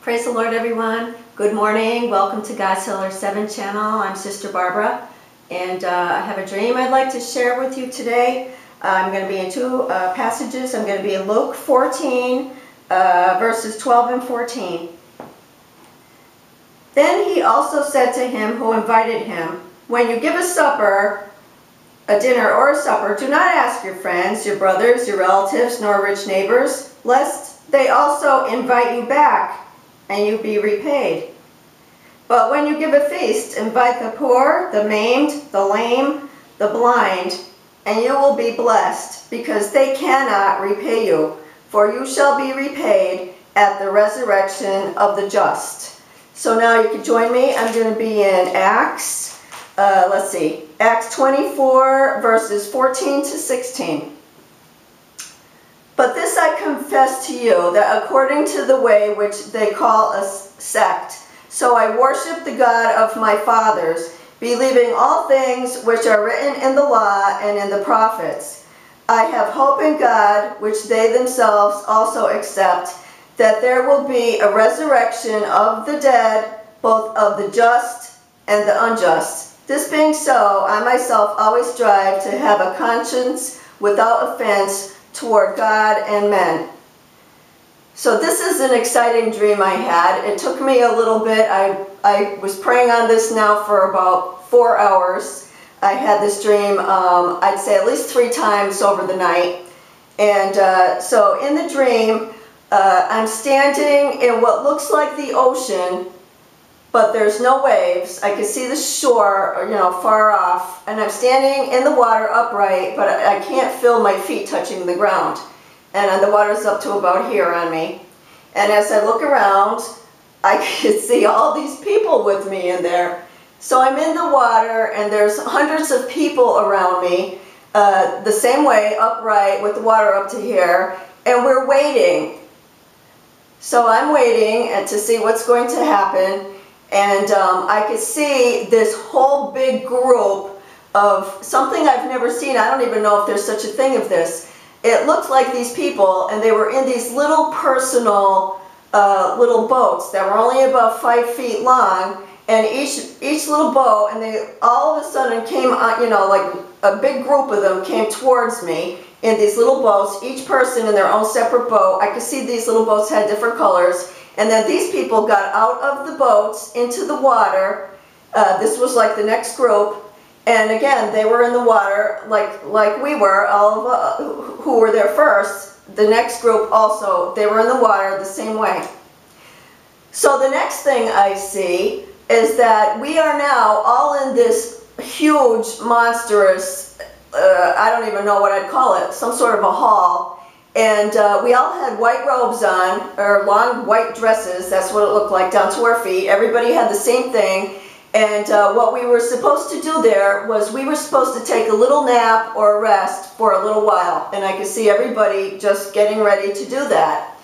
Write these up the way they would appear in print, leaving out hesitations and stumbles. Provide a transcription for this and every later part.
Praise the Lord, everyone. Good morning. Welcome to God's Healer 7 channel. I'm Sister Barbara, and I have a dream I'd like to share with you today. I'm going to be in two passages. I'm going to be in Luke 14, verses 12 and 14. Then he also said to him who invited him, "When you give a supper, a dinner or a supper, do not ask your friends, your brothers, your relatives, nor rich neighbors, lest they also invite you back and you be repaid. But when you give a feast, invite the poor, the maimed, the lame, the blind, and you will be blessed, because they cannot repay you, for you shall be repaid at the resurrection of the just." So now you can join me. I'm going to be in Acts, Acts 24, verses 14 to 16. "But this I confess to you, that according to the way which they call a sect, so I worship the God of my fathers, believing all things which are written in the law and in the prophets. I have hope in God, which they themselves also accept, that there will be a resurrection of the dead, both of the just and the unjust. This being so, I myself always strive to have a conscience without offense toward God and men." So this is an exciting dream I had. It took me a little bit. I was praying on this now for about 4 hours. I had this dream, I'd say at least 3 times over the night. And so in the dream, I'm standing in what looks like the ocean, but there's no waves. I can see the shore, far off, and I'm standing in the water upright, but I can't feel my feet touching the ground. And the water's up to about here on me. And as I look around, I can see all these people with me in there. So I'm in the water, and there's hundreds of people around me, the same way, upright, with the water up to here, and we're waiting. So I'm waiting to see what's going to happen. And I could see this whole big group of something I've never seen. I don't even know if there's such a thing of this. It looked like these people, and they were in these little personal little boats that were only about 5 feet long, and each little boat, and they all of a sudden came on, like a big group of them came towards me in these little boats, each person in their own separate boat. I could see these little boats had different colors. And then these people got out of the boats into the water. This was like the next group. And again, they were in the water like we were, all of who were there first. The next group also, they were in the water the same way. So the next thing I see is that we are now all in this huge, monstrous, I don't even know what I'd call it, some sort of a hall. And we all had white robes on, or long white dresses. That's what it looked like, down to our feet. Everybody had the same thing. And what we were supposed to do there was we were supposed to take a little nap or a rest for a little while. And I could see everybody just getting ready to do that.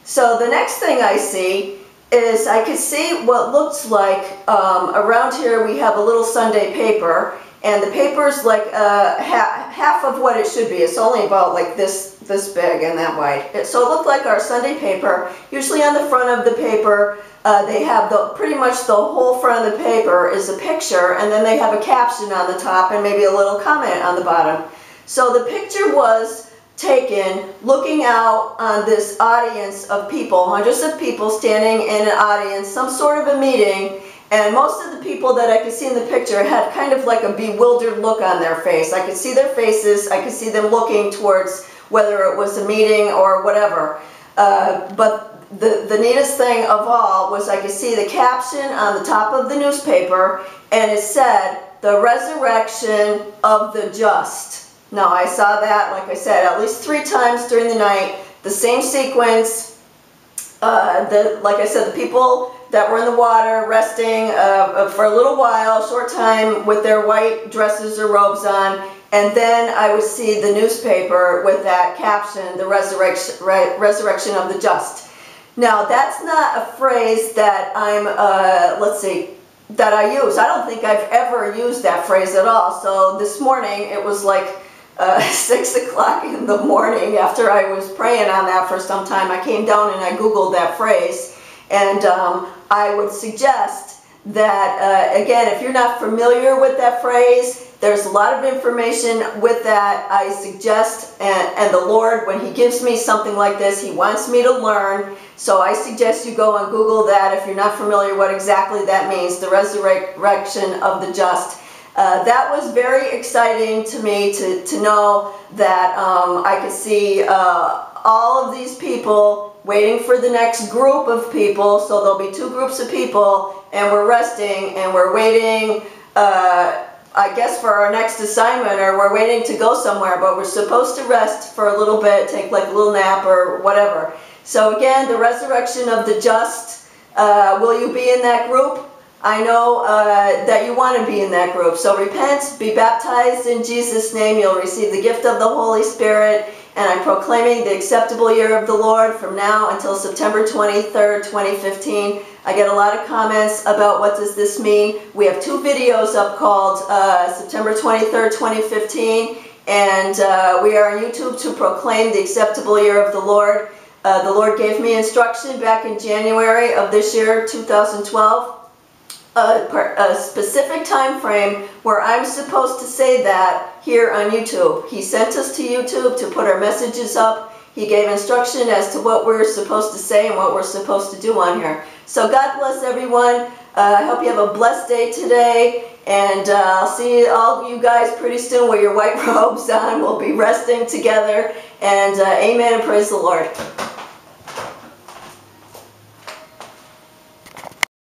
So the next thing I see is I could see what looks like, around here we have a little Sunday paper. And the paper's like half of what it should be. It's only about like this big and that wide. So it looked like our Sunday paper. Usually on the front of the paper, they have pretty much the whole front of the paper is a picture, and then they have a caption on the top and maybe a little comment on the bottom. So the picture was taken looking out on this audience of people, hundreds of people standing in an audience, some sort of a meeting. And most of the people that I could see in the picture had kind of like a bewildered look on their face. I could see their faces. I could see them looking towards whether it was a meeting or whatever. But the neatest thing of all was I could see the caption on the top of the newspaper, and it said, "The Resurrection of the Just." Now I saw that, like I said, at least 3 times during the night, the same sequence. Like I said, the people that were in the water resting for a little while, short time, with their white dresses or robes on, and then I would see the newspaper with that caption, "The resurrection of the just." Now that's not a phrase that that I use. I don't think I've ever used that phrase at all. So this morning it was like 6 o'clock in the morning after I was praying on that for some time. I came down and I Googled that phrase. And I would suggest that, again, if you're not familiar with that phrase, there's a lot of information with that. I suggest, and the Lord, when He gives me something like this, He wants me to learn. So I suggest you go and Google that if you're not familiar what exactly that means, the resurrection of the just. That was very exciting to me to know that I could see all of these people waiting for the next group of people. So there'll be two groups of people, and we're resting and we're waiting, I guess, for our next assignment, or we're waiting to go somewhere, but we're supposed to rest for a little bit, take like a little nap or whatever. So again, the resurrection of the just, will you be in that group? I know that you want to be in that group. So repent, be baptized in Jesus' name. You'll receive the gift of the Holy Spirit. And I'm proclaiming the acceptable year of the Lord from now until September 23rd, 2015. I get a lot of comments about what does this mean. We have two videos up called September 23rd, 2015. And we are on YouTube to proclaim the acceptable year of the Lord. The Lord gave me instruction back in January of this year, 2012. A specific time frame where I'm supposed to say that here on YouTube. He sent us to YouTube to put our messages up. He gave instruction as to what we're supposed to say and what we're supposed to do on here. So God bless everyone. I hope you have a blessed day today. And I'll see all you guys pretty soon with your white robes on. We'll be resting together. And amen and praise the Lord.